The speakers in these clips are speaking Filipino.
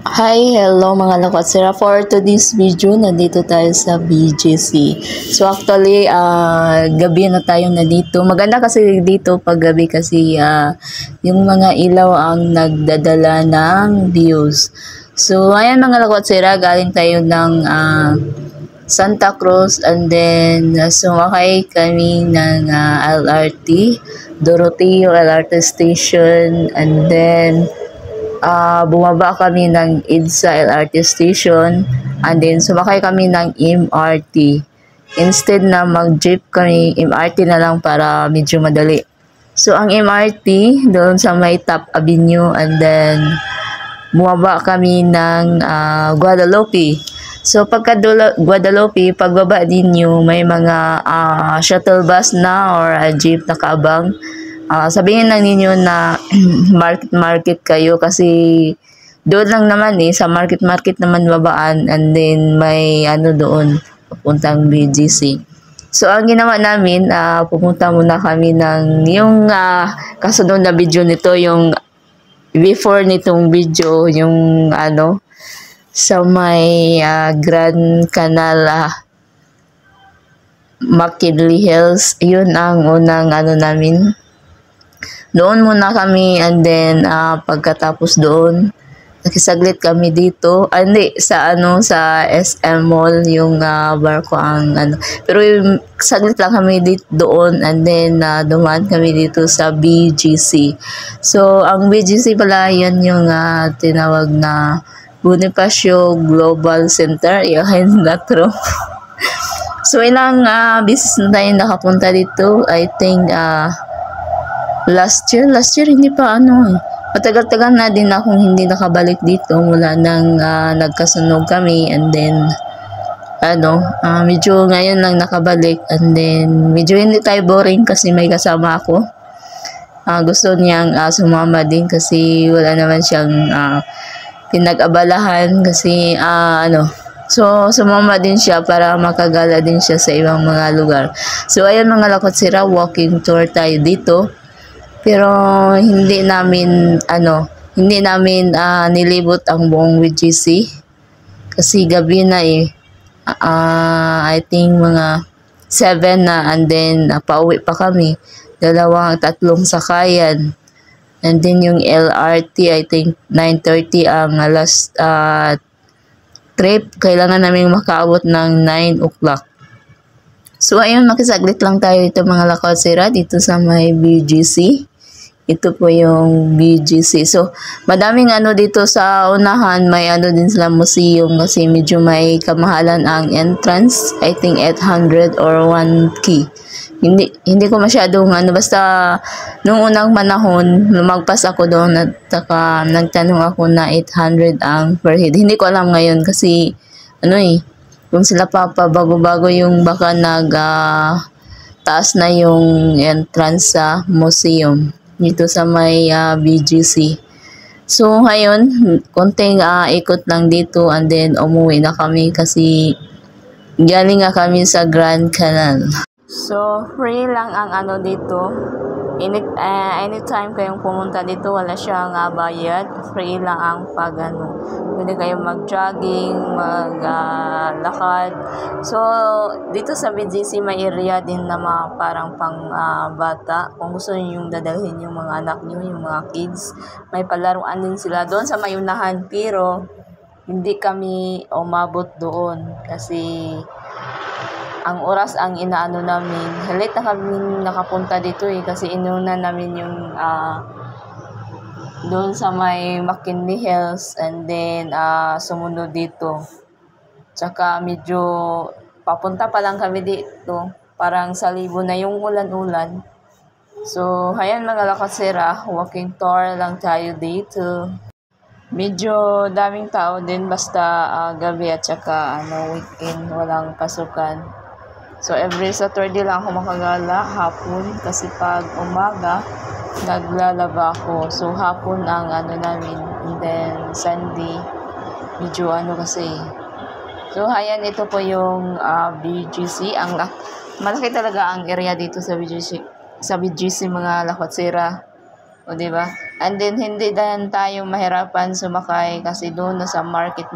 Hi, hello mga lakwatsira. For today's video, nandito tayo sa BGC. So actually, gabi na tayo nandito. Maganda kasi dito pag gabi kasi yung mga ilaw ang nagdadala ng views. So ayan mga lakwatsira, galing tayo ng Santa Cruz and then sumakay kami ng LRT, Doroteo LRT Station, and then bumaba kami ng EDSA LRT station and then sumakay kami ng MRT. Instead na mag-jeep kami, MRT na lang para medyo madali. So ang MRT doon sa may Top Avenue and then bumaba kami ng Guadalupe. So pagka Guadalupe, pagbaba din nyo, may mga shuttle bus na or jeep na kaabang. Sabihin lang ninyo na market kayo kasi doon lang naman sa market naman babaan and then may doon papuntang BGC. So ang ginawa namin, pupunta muna kami ng yung kasunod na video nito, yung before nitong video, yung sa may Grand Canal McKinley Hills. Yun ang unang namin. Doon muna kami and then pagkatapos doon, nakisaglit kami dito. Hindi, sa SM Mall, yung barko ang Pero yung saglit lang kami doon and then dumaan kami dito sa BGC. So, ang BGC pala, yan yung tinawag na Bonifacio Global Center. Yan, not true. So, ilang business na tayo nakapunta dito. I think, last year hindi pa matagal-tagal na din akong hindi nakabalik dito mula nang nagkasunog kami and then medyo ngayon lang nakabalik and then medyo hindi tayo boring kasi may kasama ako. Gusto niyang sumama din kasi wala naman siyang pinag-abalahan kasi so sumama din siya para makagala din siya sa ibang mga lugar. So ayan mga lakwatsira, walking tour tayo dito. Pero hindi namin nilibot ang buong BGC kasi gabi na I think mga 7 na and then pauwi pa kami, tatlong sakayan and then yung LRT I think 9:30 ang last trip. Kailangan namin makaabot ng 9 o'clock. So ayun, makisaglit lang tayo ito mga lakwatsira dito sa may BGC. Ito po yung BGC. So, madaming dito sa unahan, may din sila museum kasi medyo may kamahalan ang entrance. I think 800 or 1K. Hindi ko masyadong basta nung unang panahon, lumagpas ako doon at nagtanong ako na 800 ang per head. Hindi ko alam ngayon kasi kung sila bago-bago yung baka taas na yung entrance sa museum dito sa may BGC. So ngayon, konting ikot lang dito and then umuwi na kami kasi galing kami sa Grand Canal. So free lang ang dito. Anytime kayong pumunta dito, wala siyang bayad. Free lang ang pag pwede kayong mag-jogging, mag-lakad. So dito sa BGC may area din na parang pang bata. Kung gusto niyo yung dadalhin yung mga anak niyo, yung mga kids, may palaruan din sila doon sa may unahan. Pero hindi kami umabot doon kasi ang oras ang namin. Late na kami nakapunta dito kasi inuna namin yung doon sa may McKinley Hills and then sumunod dito. Tsaka medyo papunta pa lang kami dito. Parang sa libo na yung ulan-ulan. So, ayan mga lakwatsira, walking tour lang tayo dito. Medyo daming tao din basta gabi at saka weekend, walang pasukan. So, every Saturday lang ako makagala, hapon. Kasi pag umaga, naglalaba ako. So, hapon ang namin. And then, Sunday, medyo kasi. So, ayan, ito po yung BGC. Malaki talaga ang area dito sa BGC mga lakwatsira. O, di ba? And then, hindi din tayo mahirapan sumakay kasi doon na sa market,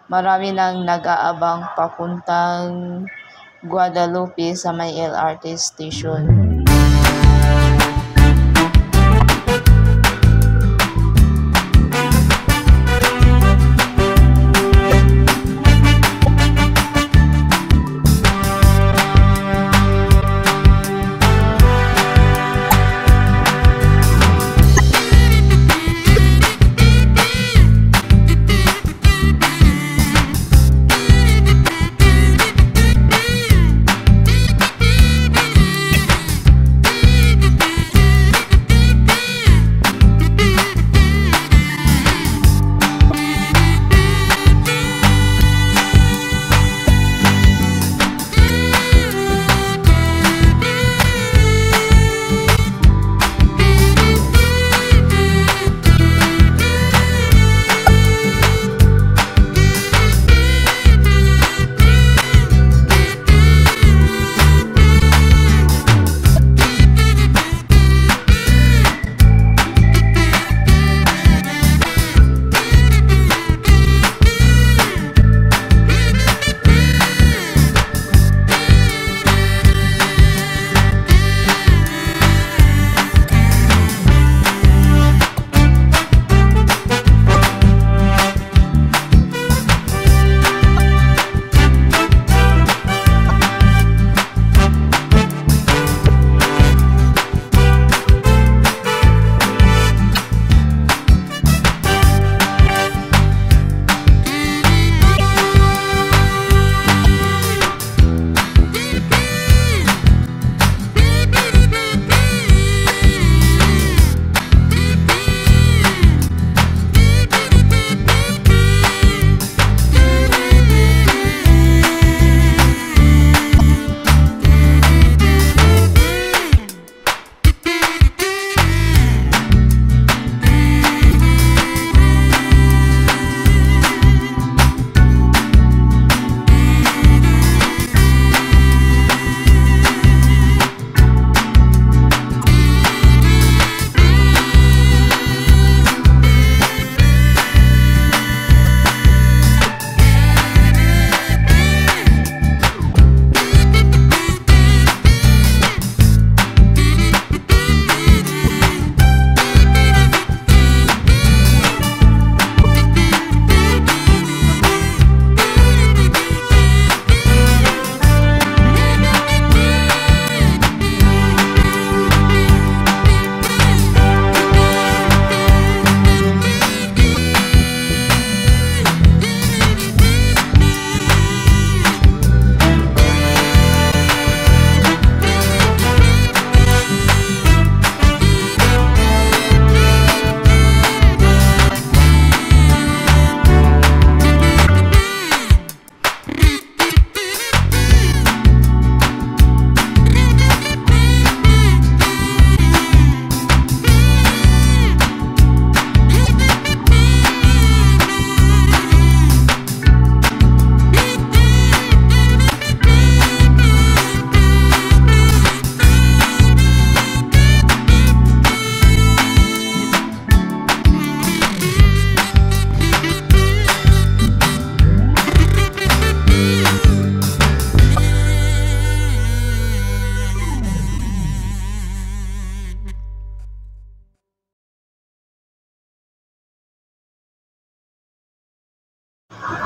marami nang nag-aabang papuntang Guadalupe sa may LRT station.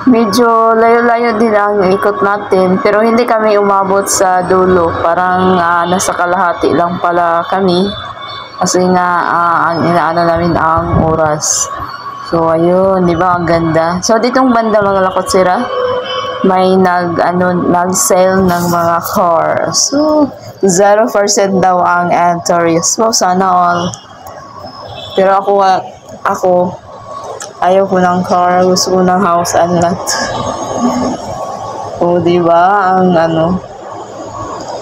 Medyo layo-layo din ang ikot natin, pero hindi kami umabot sa dulo. Parang nasa kalahati lang pala kami kasi nga ang inaano namin ang oras. So ayun, di ba ang ganda. So ditong banda mga lakotsira, may nag-sale ng mga car. So 0% daw ang entry. So sana all. Pero ako ayaw ko ng car, gusto ko ng house and lot. O, diba? Ang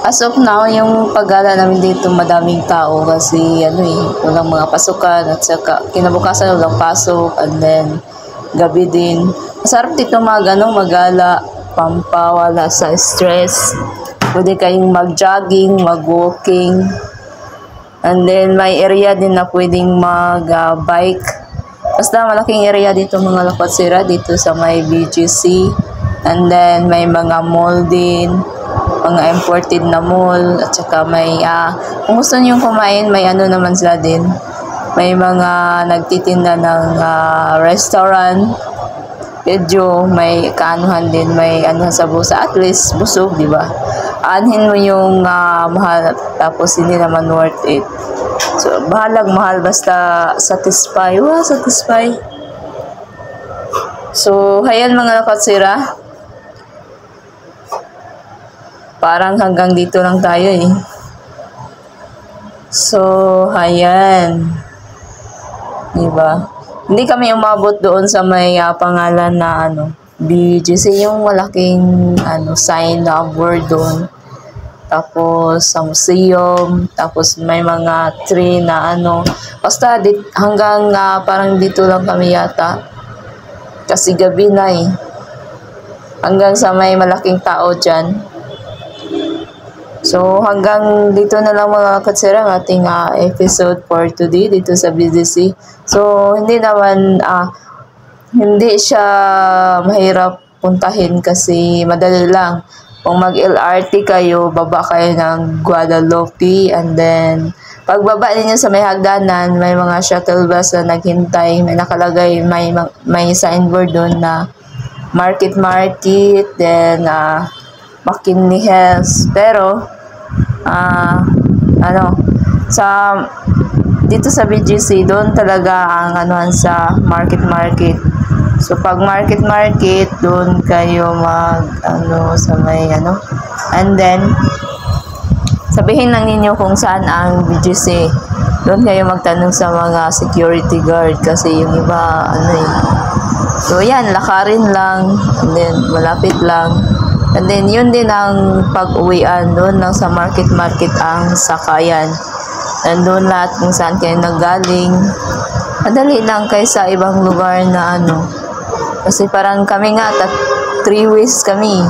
as of now, yung paggala namin dito, madaming tao kasi, walang mga pasukan at saka kinabukasan walang pasok and then gabi din. Masarap dito magala, pampawala sa stress. Pwede kayong mag-jogging, mag-walking. And then may area din na pwedeng mag-bike. Basta malaking area dito mga lakotsira, dito sa may BGC. And then may mga mall din, mga imported na mall. At saka may, kung gusto nyo kumain, may ano naman sila din. May mga nagtitinda ng restaurant. Medyo may kaanuhan din, may ano sa busa. At least busog, di ba? Aanhin mo yung mahal, tapos hindi naman worth it. So, bahalag mahal, basta satisfy. Wow, satisfy. So, hayan mga lakotsira. Parang hanggang dito lang tayo eh. So, hayan. Diba? Hindi kami umabot doon sa may pangalan na BGC, yung malaking sign na word doon. Tapos sa museum, tapos may mga tree na basta hanggang parang dito lang kami yata. Kasi gabi na eh. Hanggang sa may malaking tao dyan. So, hanggang dito na lang mga katsira ang ating episode for today dito sa BGC. So, hindi naman, hindi siya mahirap puntahin kasi madali lang. Kung mag-LRT kayo, baba kayo ng Guadalupe, and then, pagbaba ninyo sa may hagdanan, may mga shuttle bus na naghintay, may nakalagay, may signboard doon na market, then, McKinley Hills. Pero, dito sa BGC, doon talaga ang sa market. So, pag market, doon kayo sa may and then, sabihin lang ninyo kung saan ang BGC. Doon kayo magtanong sa mga security guard kasi yung iba, So, yan, lakarin lang, and then, malapit lang. And then, yun din ang pag-uwian. Doon lang sa market ang sakayan. Nandun lahat kung saan kayo nanggaling. Madali lang kaysa ibang lugar na Kasi parang kami nga, 3 ways kami.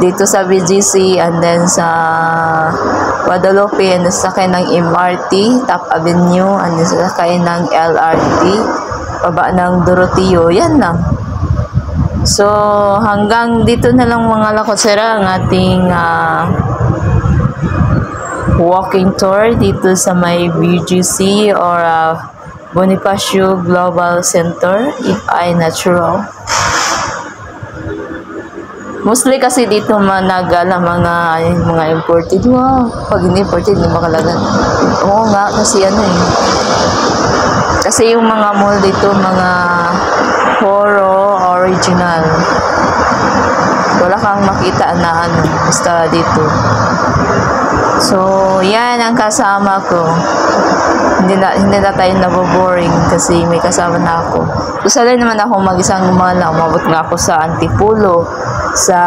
Dito sa BGC, and then sa Guadalupe, and then sakay ng MRT, Top Avenue, and then sakay ng LRT, baba ng Doroteo. Yan lang. So, hanggang dito na lang mga lakotsira ang ating walking tour dito sa may BGC or Bonifacio Global Center, if I natural. Mostly kasi dito nagala mga imported. Wow, pag hindi imported, hindi makalagan. Oo nga, kasi Kasi yung mga mall dito, mga puro original. Wala kang makita na basta dito. So, yan ang kasama ko. Hindi na tayo naboboring kasi may kasama na ako. So, sanay naman ako mag-isang gumala. Umabot nga ako sa Antipolo, sa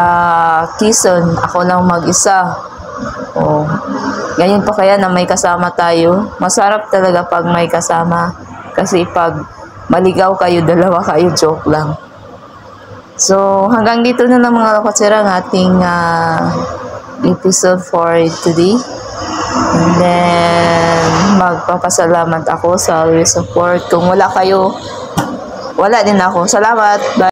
Quezon. Ako lang mag-isa. Oh, ganyan pa kaya na may kasama tayo. Masarap talaga pag may kasama. Kasi pag maligaw kayo, dalawa kayo, joke lang. So, hanggang dito na lang mga lakotsira ang ating episode for today. And then, magpapasalamat ako sa your support. Kung wala kayo, wala din ako. Salamat. Bye.